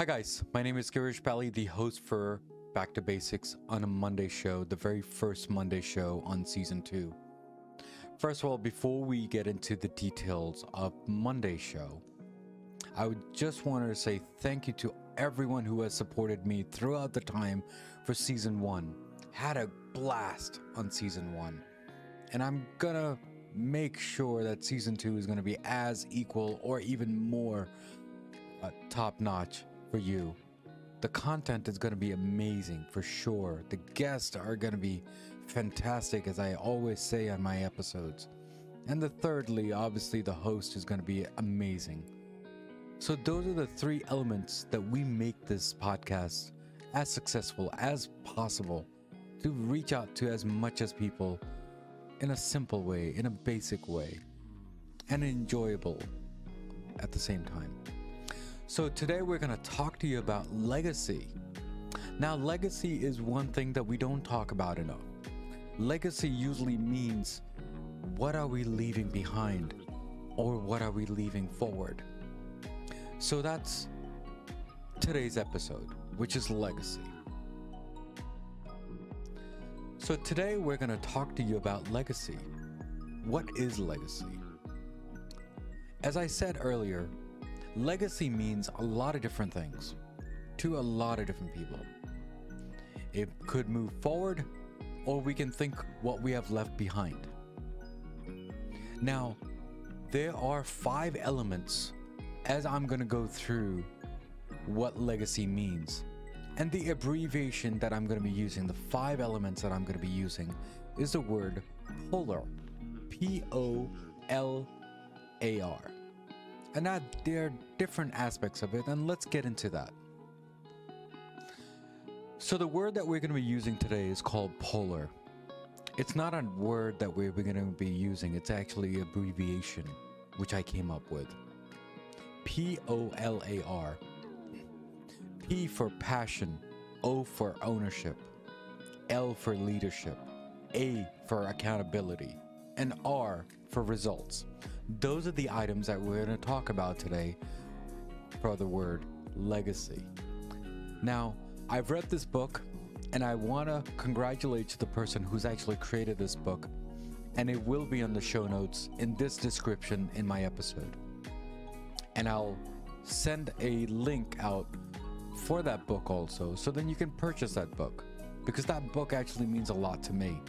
Hi guys, my name is Girish, the host for Back2Basics on a Monday show, the very first Monday show on season 2. First of all, before we get into the details of Monday's show, I would just want to say thank you to everyone who has supported me throughout the time for season 1. Had a blast on season 1. And I'm gonna make sure that season 2 is gonna be as equal or even more top-notch for you. The content is going to be amazing for sure. The guests are going to be fantastic, as I always say on my episodes. And thirdly, obviously the host is going to be amazing. So those are the 3 elements that we make this podcast as successful as possible, to reach out to as much as people in a simple way, in a basic way, and enjoyable at the same time. So today we're going to talk to you about legacy. Now, legacy is one thing that we don't talk about enough. Legacy usually means, what are we leaving behind, or what are we leaving forward? So that's today's episode, which is legacy. So today we're going to talk to you about legacy. What is legacy? As I said earlier, legacy means a lot of different things to a lot of different people. It could move forward, or we can think what we have left behind. Now, there are 5 elements as I'm going to go through what legacy means. And the abbreviation that I'm going to be using, the 5 elements that I'm going to be using, is the word polar. P-O-L-A-R. And that there are different aspects of it, and let's get into that. So the word that we're going to be using today is called polar. It's not a word that we're going to be using, it's actually an abbreviation, which I came up with. P-O-L-A-R. P for passion, O for ownership, L for leadership, A for accountability, and R for results. Those are the items that we're going to talk about today for the word legacy. Now, I've read this book, and I want to congratulate the person who's actually created this book, and it will be on the show notes in this description in my episode. And I'll send a link out for that book also, so then you can purchase that book, because that book actually means a lot to me,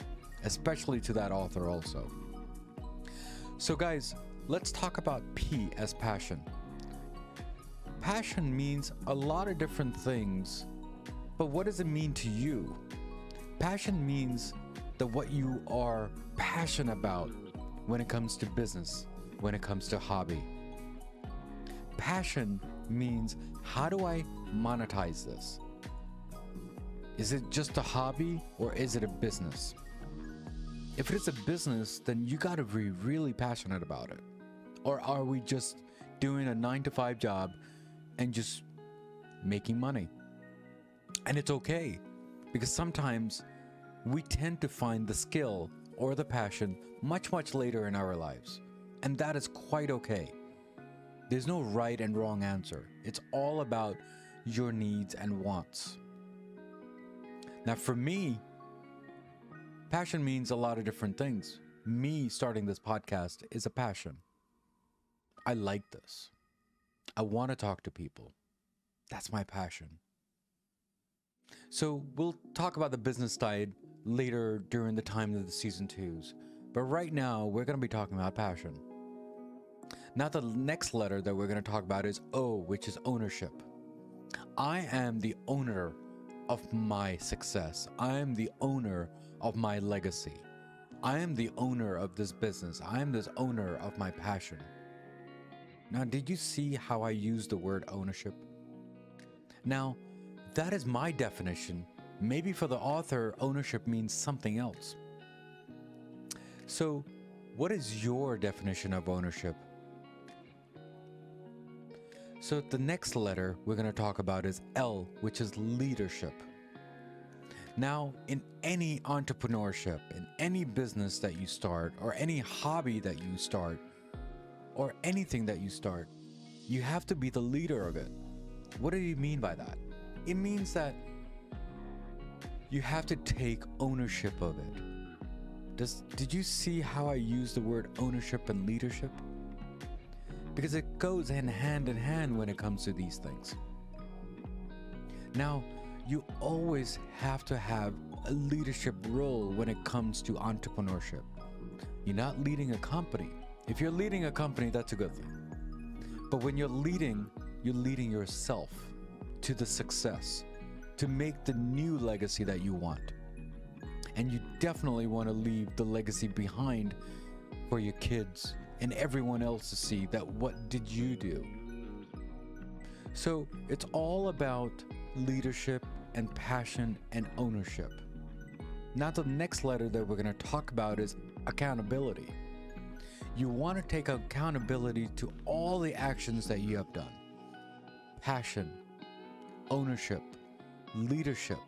especially to that author also. So guys, let's talk about P as passion. Passion means a lot of different things, but what does it mean to you? Passion means that what you are passionate about when it comes to business, when it comes to hobby. Passion means, how do I monetize this? Is it just a hobby, or is it a business? If it is a business, then you got to be really passionate about it. Or are we just doing a 9-to-5 job and just making money? And it's okay, because sometimes we tend to find the skill or the passion much later in our lives. And that is quite okay. There's no right and wrong answer. It's all about your needs and wants. Now for me, passion means a lot of different things. Me starting this podcast is a passion. I like this. I want to talk to people. That's my passion. So we'll talk about the business side later during the time of the season 2s. But right now, we're going to be talking about passion. Now the next letter that we're going to talk about is O, which is ownership. I am the owner of my success. I am the owner of my legacy. I am the owner of this business. I am the owner of my passion. Now, did you see how I used the word ownership? Now, that is my definition. Maybe for the author, ownership means something else. So, what is your definition of ownership? So, the next letter we're going to talk about is L, which is leadership. Now, in any entrepreneurship, in any business that you start, or any hobby that you start, or anything that you start, you have to be the leader of it. What do you mean by that? It means that you have to take ownership of it. Did you see how I use the word ownership and leadership? Because it goes hand in hand when it comes to these things. Now, you always have to have a leadership role when it comes to entrepreneurship. You're not leading a company. If you're leading a company, that's a good thing. But when you're leading yourself to the success, to make the new legacy that you want. And you definitely want to leave the legacy behind for your kids and everyone else to see that what did you do. So it's all about leadership and passion and ownership. Now the next letter that we're going to talk about is accountability. You want to take accountability to all the actions that you have done. Passion, ownership, leadership,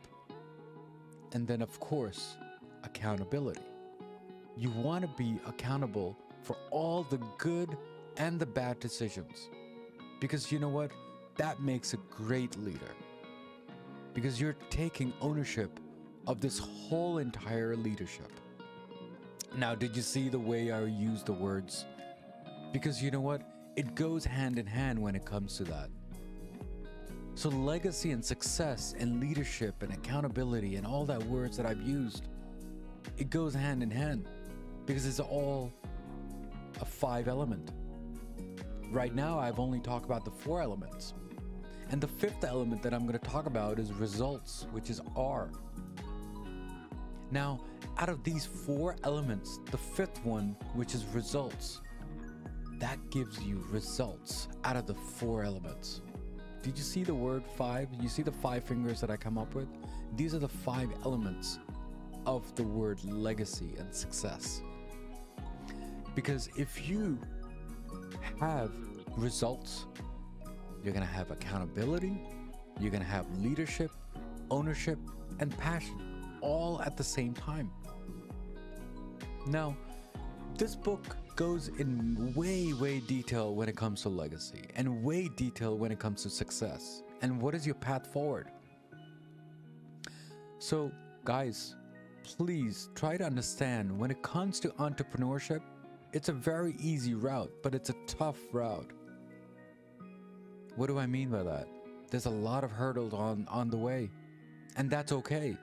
and then of course, accountability. You want to be accountable for all the good and the bad decisions. Because you know what? That makes a great leader. Because you're taking ownership of this whole entire leadership. Now, did you see the way I use the words? Because you know what? It goes hand in hand when it comes to that. So legacy and success and leadership and accountability and all that words that I've used, it goes hand in hand because it's all a 5 element. Right now, I've only talked about the 4 elements. And the 5th element that I'm going to talk about is results, which is R. Now, out of these 4 elements, the 5th one, which is results, that gives you results out of the 4 elements. Did you see the word 5? You see the 5 fingers that I come up with? These are the 5 elements of the word legacy and success. Because if you have results, you're going to have accountability, you're going to have leadership, ownership, and passion all at the same time. Now, this book goes in way detail when it comes to legacy and way detail when it comes to success and what is your path forward. So guys, please try to understand when it comes to entrepreneurship, it's a very easy route, but it's a tough route. What do I mean by that? There's a lot of hurdles on the way, and that's okay.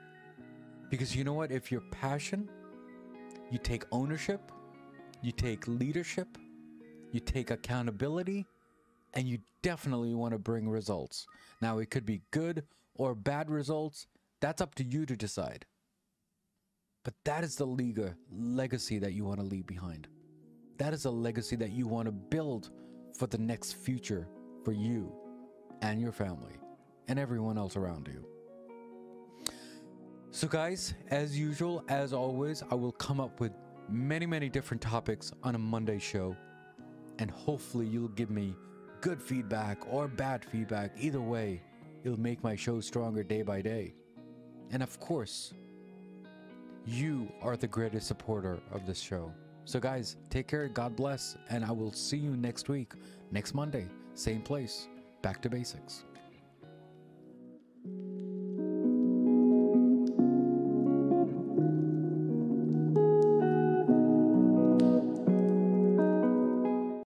Because you know what? If you're passionate, you take ownership, you take leadership, you take accountability, and you definitely want to bring results. Now, it could be good or bad results. That's up to you to decide. But that is the legacy that you want to leave behind. That is a legacy that you want to build for the next future for you and your family and everyone else around you. So guys, as usual, as always, I will come up with many different topics on a Monday show, and hopefully you'll give me good feedback or bad feedback. Either way, it'll make my show stronger day by day. And of course, you are the greatest supporter of this show. So guys, take care, God bless, and I will see you next week, next Monday, same place, Back to Basics.